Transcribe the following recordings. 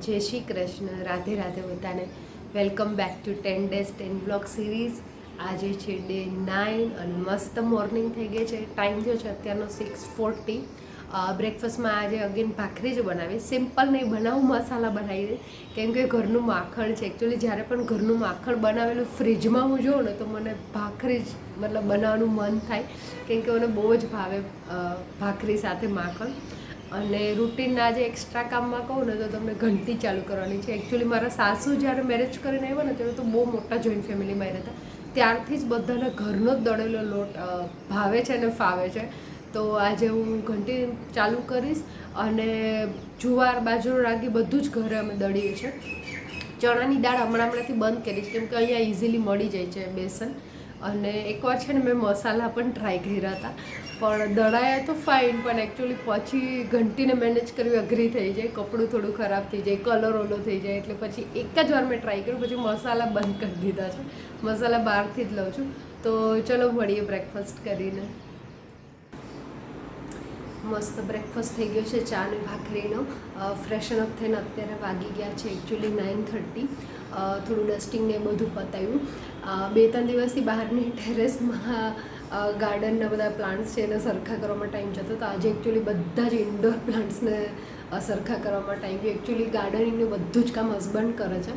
જય શ્રી કૃષ્ણ, રાધે રાધે બધાને. Welcome back to 10 days 10 blog series. આજે છે ડે 9 અને મસ્ત મોર્નિંગ થઈ ગઈ છે. ટાઈમ થયો છે અત્યારનો 6:40. બ્રેકફાસ્ટમાં આજે અગેન ભાખરી જ બનાવી. સિમ્પલ નહીં બનાવું, મસાલા બનાવી દે, કેમ કે ઘરનું માખણ છે. એકચ્યુઅલી જ્યારે પણ ઘરનું માખણ બનાવેલું ફ્રીજમાં હું જોઉં ને તો મને ભાખરી જ મતલબ બનાવવાનું મન થાય, કેમ કે મને બહુ જ ભાવે ભાખરી સાથે માખણ. અને રૂટીનના જે એક્સ્ટ્રા કામમાં કહું ને તો તમને ઘંટી ચાલુ કરવાની છે. એકચ્યુઅલી મારા સાસુ જ્યારે મેરેજ કરીને આવ્યા ને ત્યારે તો બહુ મોટા જોઈન્ટ ફેમિલીમાં રહેતા, ત્યારથી જ બધાને ઘરનો જ દળેલો લોટ ભાવે છે અને ફાવે છે. તો આજે હું ઘંટી ચાલુ કરીશ. અને જુવાર, બાજરો, રાગી બધું જ ઘરે અમે દળીએ છીએ. ચણાની દાળ હમણાંથી બંધ કરીશ, કેમ કે અહીંયા ઇઝીલી મળી જાય છે બેસન. અને એકવાર છે ને મેં મસાલા પણ ટ્રાય કર્યા હતા, પણ દળાયા તો ફાઇન, પણ એકચ્યુઅલી પછી ઘંટીને મેનેજ કરવી અઘરી થઈ જાય. કપડું થોડું ખરાબ થઈ જાય, કલર ઓલો થઈ જાય, એટલે પછી એક જ વાર મેં ટ્રાય કર્યું, પછી મસાલા બંધ કરી દીધા છે. મસાલા બહારથી જ લઉં છું. તો ચલો મળીએ બ્રેકફાસ્ટ કરીને. મસ્ત બ્રેકફાસ્ટ થઈ ગયો છે, ચા અને ભાખરીનો. ફ્રેશન અપ થઈને અત્યારે વાગી ગયા છે એકચ્યુઅલી 9:30. થોડું ડસ્ટિંગ ને બધું પતાવ્યું. 2-3 દિવસથી બહારની ટેરેસમાં ગાર્ડનના બધા પ્લાન્ટ્સ છે એને સરખા કરવામાં ટાઈમ જતો. તો આજે એકચ્યુઅલી બધા જ ઇન્ડોર પ્લાન્ટ્સને સરખા કરવામાં ટાઈમ ગયો. એકચ્યુઅલી ગાર્ડનિંગનું બધું જ કામ હસબન્ડ કરે છે.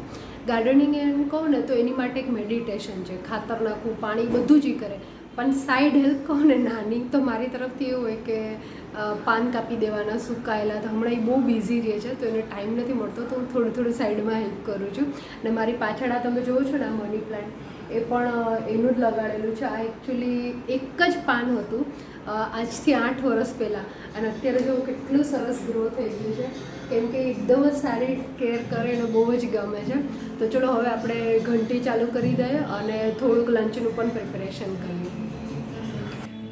ગાર્ડનિંગ એમ કહું ને તો એની માટે એક મેડિટેશન છે. ખાતર નાખવું, પાણી બધું જ કરે, પણ સાઈડ હેલ્પ કહું ને નાની, તો મારી તરફથી એવું હોય કે પાન કાપી દેવાના સુકાયેલા. તો હમણાં એ બહુ બિઝી રહે છે તો એને ટાઈમ નથી મળતો, તો હું થોડું સાઈડમાં હેલ્પ કરું છું. અને મારી પાછળ આ તમે જોવો છો ને, આ મની પ્લાન્ટ, એ પણ એનું જ લગાડેલું છે. આ એકચ્યુઅલી એક જ પાન હતું આજથી 8 વર્ષ પહેલાં, અને અત્યારે જો કેટલું સરસ ગ્રો થઈ ગયું છે, કેમ કે એકદમ જ સારી કેર કરે અને બહુ જ ગમે છે. તો ચલો હવે આપણે ઘંટી ચાલુ કરી દઈએ અને થોડુંક લંચનું પણ પ્રિપેરેશન કરીએ.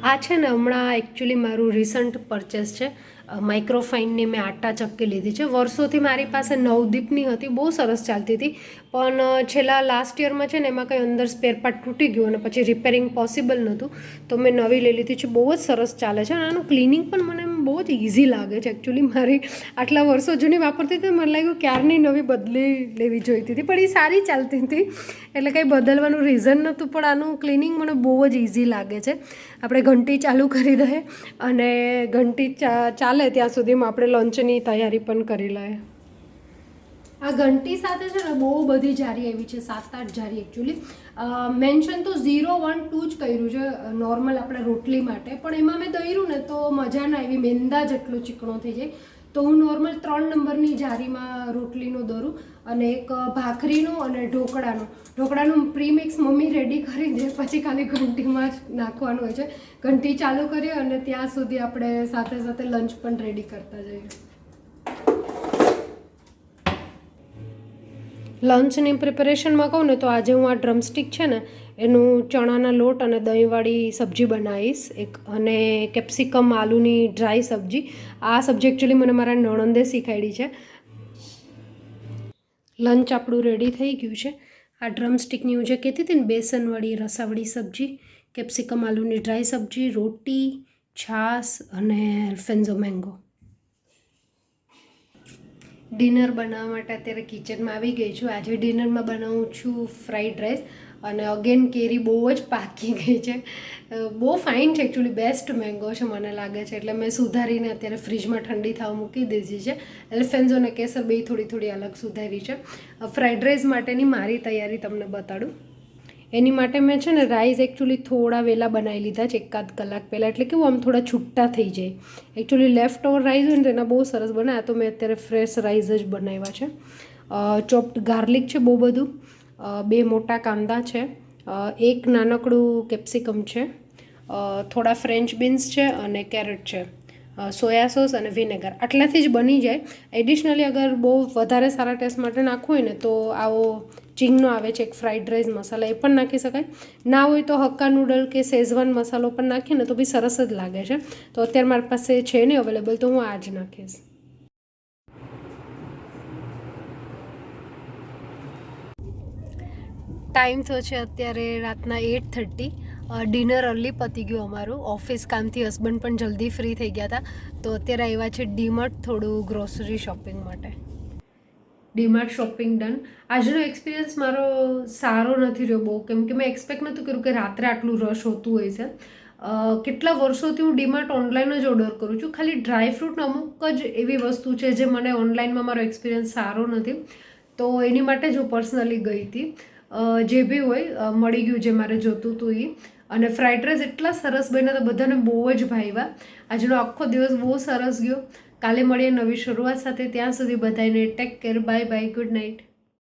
આ છે ને હમણાં એકચ્યુઅલી મારું રિસન્ટ પરચેસ છે. માઇક્રોફાઇનની મેં આટા ચક્કી લીધી છે. વર્ષોથી મારી પાસે નવદીપની હતી, બહુ સરસ ચાલતી હતી, પણ છેલ્લા લાસ્ટ યરમાં છે ને એમાં કંઈ અંદર સ્પેર પાર્ટ તૂટી ગયું અને પછી રિપેરિંગ પોસિબલ નહોતું, તો મેં નવી લઈ લીધી છે. બહુ જ સરસ ચાલે છે અને આનું ક્લિનિંગ પણ મને બહુ જ ઇઝી લાગે છે. એકચ્યુઅલી મારી આટલા વર્ષો જૂની વાપરતી હતી, મને લાગ્યું ક્યારની નવી બદલી લેવી જોઈતી હતી, પણ એ સારી ચાલતી હતી, એટલે કંઈ બદલવાનું રીઝન નહોતું. પણ આનું ક્લિનિંગ મને બહુ જ ઇઝી લાગે છે. આપણે ઘંટી ચાલુ કરી દઈએ અને ઘંટી ચાલે ત્યાં સુધીમાં આપણે લંચની તૈયારી પણ કરી લઈએ. આ ઘંટી સાથે છે ને બહુ બધી જારી આવી છે, 7-8 જારી. એકચ્યુઅલી મેન્શન તો 0, 1, 2 જ કર્યું છે નોર્મલ આપણે રોટલી માટે, પણ એમાં મેં દળ્યું ને તો મજા ના આવી, મેંદા જેટલો ચીકણો થઈ જાય. તો હું નોર્મલ 3 નંબરની જારીમાં રોટલીનો દરું, અને એક ભાખરીનો અને ઢોકળાનું પ્રીમિક્સ મમ્મી રેડી કરી દે, પછી ખાલી ઘંટીમાં જ નાખવાનું હોય છે. ઘંટી ચાલુ કરીએ અને ત્યાં સુધી આપણે સાથે સાથે લંચ પણ રેડી કરતા જઈએ. લંચની પ્રિપેરેશનમાં કહું ને તો આજે હું આ ડ્રમસ્ટિક છે ને એનું ચણાના લોટ અને દહીંવાળી સબ્જી બનાવીશ, અને કેપ્સિકમ આલુની ડ્રાય સબ્જી. આ સબ્જી એકચ્યુઅલી મને મારા નણંદે શીખવાડી છે. લંચ આપણું રેડી થઈ ગયું છે. આ ડ્રમસ્ટિકની હું જે કહેતી હતી ને, બેસનવાળી રસાવાળી સબ્જી, કેપ્સિકમ આલુની ડ્રાય સબ્જી, રોટી, છાશ અને અલ્ફેન્ઝો મેંગો. ડિનર બનાવવા માટે અત્યારે કિચનમાં આવી ગઈ છું. આજે ડિનરમાં બનાવું છું ફ્રાઈડ રાઈસ, અને અગેન કેરી બહુ જ પાકી ગઈ છે. બહુ ફાઇન છે એકચ્યુઅલી, બેસ્ટ મેંગો છે મને લાગે છે, એટલે મેં સુધારીને અત્યારે ફ્રીજમાં ઠંડી થવા મૂકી દીધી છે. એલ્ફેન્ઝો અને કેસર બે થોડી અલગ સુધારી છે. ફ્રાઈડ રાઈસ માટેની મારી તૈયારી તમને બતાડું. એની માટે મેં છે ને રાઈસ એકચ્યુઅલી થોડા વહેલા બનાવી લીધા છે, 1-8 કલાક પહેલાં, એટલે કેવું આમ થોડા છૂટા થઈ જાય. એકચ્યુઅલી લેફ્ટ ઓવર રાઈસ હોય ને તો એના બહુ સરસ બનાવ્યા, તો મેં અત્યારે ફ્રેશ રાઈસ જ બનાવ્યા છે. ચોપ્ડ ગાર્લિક છે બહુ બધું, 2 મોટા કાંદા છે, 1 નાનકડું કેપ્સિકમ છે, થોડા ફ્રેન્ચ બીન્સ છે અને કેરેટ છે, સોયા સોસ અને વિનેગર. આટલાથી જ બની જાય. એડિશનલી અગર બહુ વધારે સારા ટેસ્ટ માટે નાખવું હોય ને તો આવો ચીંગનો આવે છે એક ફ્રાઈડ રાઈસ મસાલા, એ પણ નાખી શકાય. ના હોય તો હક્કા નૂડલ કે શેઝવાન મસાલો પણ નાખીએ ને તો બી સરસ જ લાગે છે. તો અત્યારે મારી પાસે છે નહીં અવેલેબલ, તો હું આ જ નાખીશ. ટાઈમ થયો છે અત્યારે રાતના 8:30. ડિનર અર્લી પતી ગયું અમારું. ઓફિસ કામથી હસબન્ડ પણ જલ્દી ફ્રી થઈ ગયા હતા, તો અત્યારે આવ્યા છે ડીમાર્ટ થોડું ગ્રોસરી શોપિંગ માટે. DMart shopping done. આજનો એક્સપિરિયન્સ મારો સારો નથી રહ્યો બહુ, કેમ કે મેં એક્સપેક્ટ નહોતું કર્યું કે રાત્રે આટલું રશ હોતું હોય છે. કેટલા વર્ષોથી હું ડીમાર્ટ ઓનલાઈન જ ઓર્ડર કરું છું. ખાલી ડ્રાયફ્રૂટનો અમુક જ એવી વસ્તુ છે જે મને ઓનલાઈનમાં મારો એક્સપિરિયન્સ સારો નથી, તો એની માટે જ હું પર્સનલી ગઈ હતી. જે બી હોય મળી ગયું જે મારે જોતું હતું એ. અને ફ્રાઈડ રાઈસ એટલા સરસ બન્યા તો બધાને બહુ જ ભાવ્યા. આજનો આખો દિવસ બહુ સરસ ગયો. કાલે મળીએ નવી શરૂઆત સાથે. ત્યાં સુધી બધાને take care, bye bye, good night.